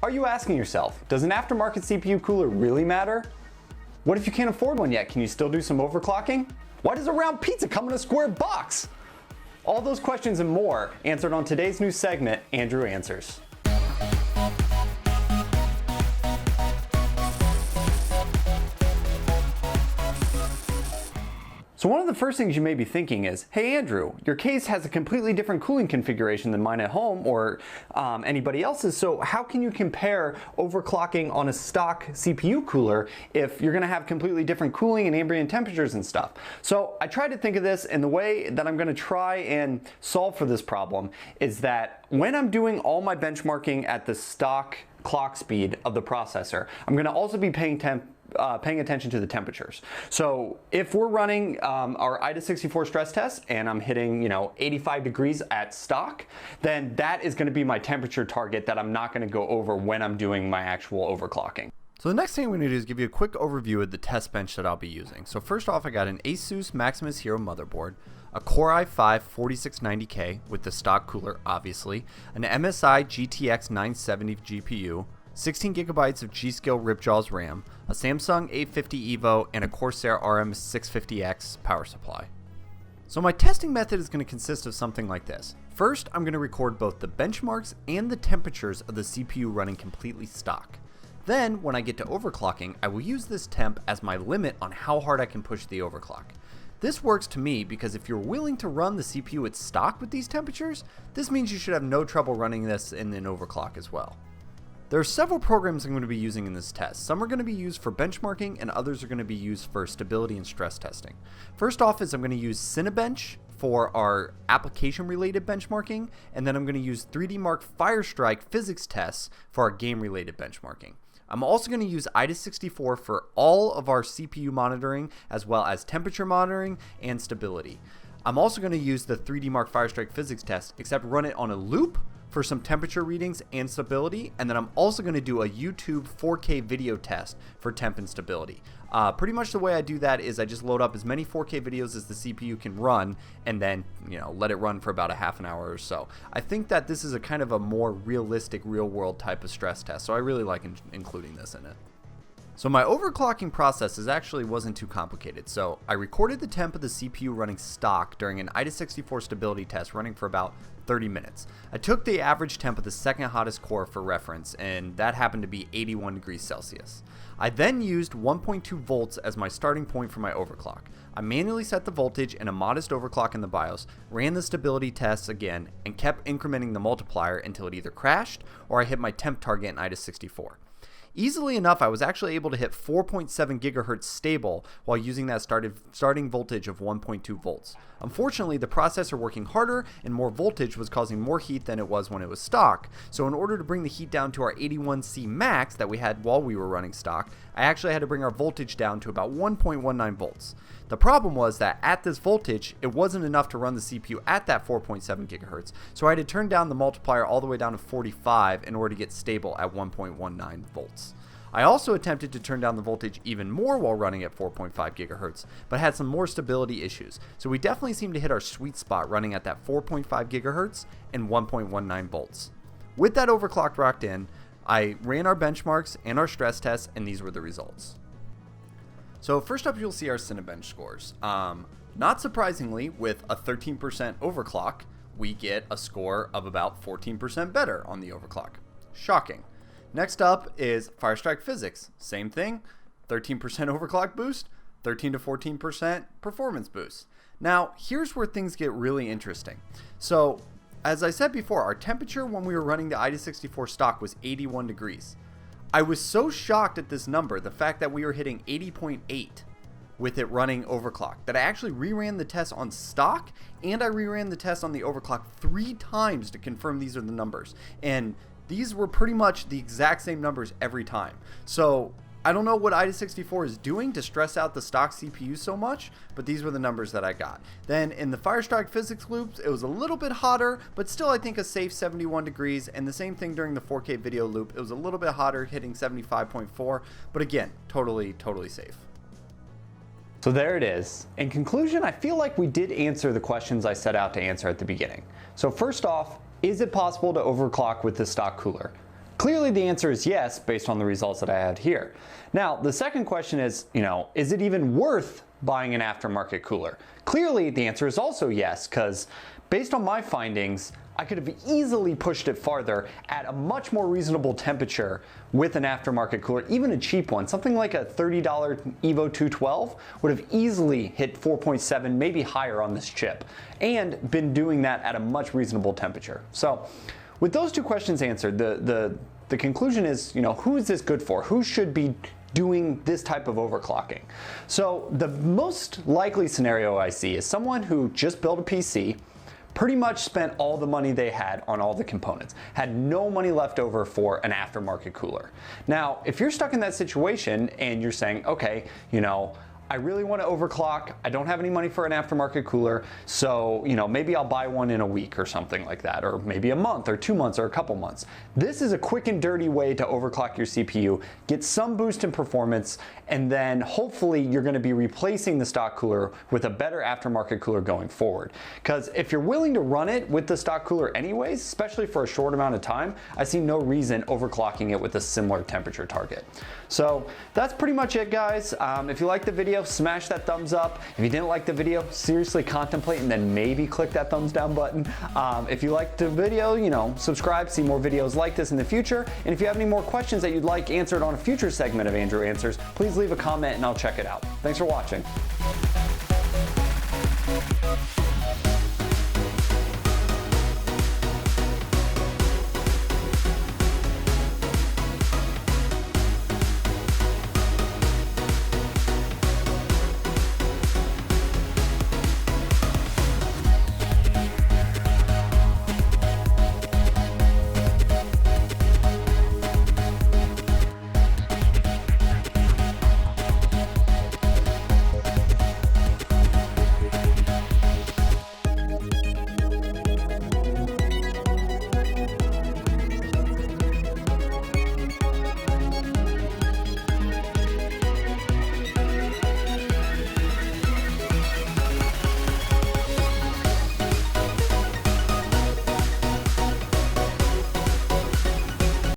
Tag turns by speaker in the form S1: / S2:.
S1: Are you asking yourself, does an aftermarket CPU cooler really matter? What if you can't afford one yet? Can you still do some overclocking? Why does a round pizza come in a square box? All those questions and more answered on today's new segment, Andrew Answers. So one of the first things you may be thinking is, hey Andrew, your case has a completely different cooling configuration than mine at home or anybody else's, so how can you compare overclocking on a stock CPU cooler if you're gonna have completely different cooling and ambient temperatures and stuff? So I tried to think of this, and the way that I'm gonna try and solve for this problem is that when I'm doing all my benchmarking at the stock clock speed of the processor, I'm gonna also be paying attention to the temperatures. So if we're running our IDA64 stress test and I'm hitting 85 degrees at stock, then that is going to be my temperature target that I'm not going to go over when I'm doing my actual overclocking.
S2: So the next thing I'm going to do is give you a quick overview of the test bench that I'll be using. So first off, I got an Asus Maximus Hero motherboard, a Core i5 4690K with the stock cooler obviously, an MSI GTX 970 GPU, 16 gigabytes of G.Skill Ripjaws RAM, a Samsung 850 EVO, and a Corsair RM650X power supply. So my testing method is going to consist of something like this. First, I'm going to record both the benchmarks and the temperatures of the CPU running completely stock. Then, when I get to overclocking, I will use this temp as my limit on how hard I can push the overclock. This works to me because if you're willing to run the CPU at stock with these temperatures, this means you should have no trouble running this in an overclock as well. There are several programs I'm going to be using in this test. Some are going to be used for benchmarking and others are going to be used for stability and stress testing. First off is I'm going to use Cinebench for our application related benchmarking, and then I'm going to use 3D Mark Firestrike physics tests for our game related benchmarking. I'm also going to use IDA64 for all of our CPU monitoring as well as temperature monitoring and stability. I'm also going to use the 3D Mark Firestrike physics test, except run it on a loop for some temperature readings and stability, and then I'm also going to do a YouTube 4K video test for temp and stability. Pretty much the way I do that is I just load up as many 4K videos as the CPU can run and then let it run for about a half an hour or so. I think that this is a kind of a more realistic real world type of stress test, so I really like including this in it. So my overclocking process actually wasn't too complicated. So I recorded the temp of the CPU running stock during an IDA64 stability test running for about 30 minutes. I took the average temp of the second hottest core for reference, and that happened to be 81 degrees Celsius. I then used 1.2 volts as my starting point for my overclock. I manually set the voltage and a modest overclock in the BIOS, ran the stability tests again, and kept incrementing the multiplier until it either crashed or I hit my temp target in IDA64. Easily enough, I was actually able to hit 4.7 gigahertz stable while using that starting voltage of 1.2 volts. Unfortunately, the processor working harder and more voltage was causing more heat than it was when it was stock, so in order to bring the heat down to our 81C max that we had while we were running stock, I actually had to bring our voltage down to about 1.19 volts. The problem was that at this voltage, it wasn't enough to run the CPU at that 4.7 gigahertz, so I had to turn down the multiplier all the way down to 45 in order to get stable at 1.19 volts. I also attempted to turn down the voltage even more while running at 4.5 gigahertz, but had some more stability issues, so we definitely seemed to hit our sweet spot running at that 4.5 gigahertz and 1.19 volts. With that overclock rocked in, I ran our benchmarks and our stress tests, and these were the results. So first up, you'll see our Cinebench scores. Not surprisingly, with a 13% overclock, we get a score of about 14% better on the overclock. Shocking. Next up is Firestrike Physics. Same thing, 13% overclock boost, 13 to 14% performance boost. Now, here's where things get really interesting. So, as I said before, our temperature when we were running the IDA64 stock was 81 degrees. I was so shocked at this number, the fact that we were hitting 80.8 with it running overclock, that I actually reran the test on stock and I reran the test on the overclock 3 times to confirm these are the numbers. And these were pretty much the exact same numbers every time. So I don't know what IDA64 is doing to stress out the stock CPU so much, but these were the numbers that I got. Then in the Firestrike physics loops, it was a little bit hotter, but still I think a safe 71 degrees, and the same thing during the 4K video loop. It was a little bit hotter, hitting 75.4, but again, totally safe.
S1: So there it is. In conclusion, I feel like we did answer the questions I set out to answer at the beginning. So first off, is it possible to overclock with the stock cooler? Clearly the answer is yes, based on the results that I had here. Now, the second question is, is it even worth buying an aftermarket cooler? Clearly the answer is also yes, because based on my findings, I could have easily pushed it farther at a much more reasonable temperature with an aftermarket cooler, even a cheap one. Something like a $30 Evo 212 would have easily hit 4.7, maybe higher on this chip, and been doing that at a much reasonable temperature. So with those two questions answered, the conclusion is, who is this good for? Who should be doing this type of overclocking? So the most likely scenario I see is someone who just built a PC, pretty much spent all the money they had on all the components, had no money left over for an aftermarket cooler. Now, if you're stuck in that situation and you're saying, okay, I really want to overclock, I don't have any money for an aftermarket cooler, so maybe I'll buy one in a week or something like that, or maybe a month or 2 months or a couple months. This is a quick and dirty way to overclock your CPU, get some boost in performance, and then hopefully you're going to be replacing the stock cooler with a better aftermarket cooler going forward. Because if you're willing to run it with the stock cooler anyways, especially for a short amount of time, I see no reason overclocking it with a similar temperature target. So that's pretty much it, guys. If you liked the video, smash that thumbs up. If you didn't like the video, seriously contemplate and then maybe click that thumbs down button. If you liked the video, subscribe, see more videos like this in the future. And if you have any more questions that you'd like answered on a future segment of Andrew Answers, please leave a comment and I'll check it out. Thanks for watching.